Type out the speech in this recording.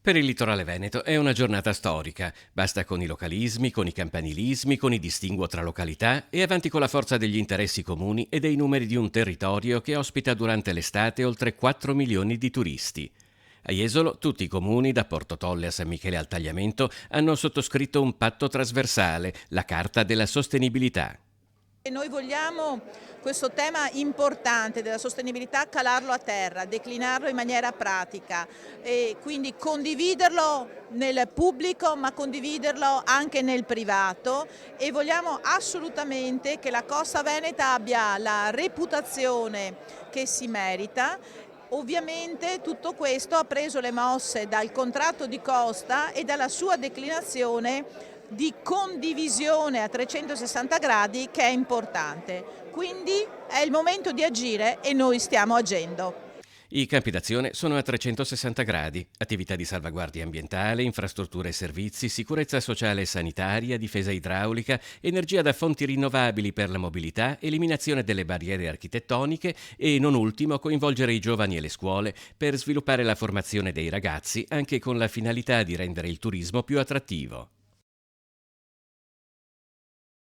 Per il litorale veneto è una giornata storica, basta con i localismi, con i campanilismi, con i distinguo tra località e avanti con la forza degli interessi comuni e dei numeri di un territorio che ospita durante l'estate oltre 4 milioni di turisti. A Jesolo tutti i comuni, da Portotolle a San Michele al Tagliamento, hanno sottoscritto un patto trasversale, la Carta della Sostenibilità. E noi vogliamo questo tema importante della sostenibilità calarlo a terra, declinarlo in maniera pratica e quindi condividerlo nel pubblico ma condividerlo anche nel privato e vogliamo assolutamente che la Costa Veneta abbia la reputazione che si merita. Ovviamente tutto questo ha preso le mosse dal contratto di costa e dalla sua declinazione di condivisione a 360 gradi che è importante. Quindi è il momento di agire e noi stiamo agendo. I campi d'azione sono a 360 gradi, attività di salvaguardia ambientale, infrastrutture e servizi, sicurezza sociale e sanitaria, difesa idraulica, energia da fonti rinnovabili per la mobilità, eliminazione delle barriere architettoniche e, non ultimo, coinvolgere i giovani e le scuole per sviluppare la formazione dei ragazzi anche con la finalità di rendere il turismo più attrattivo.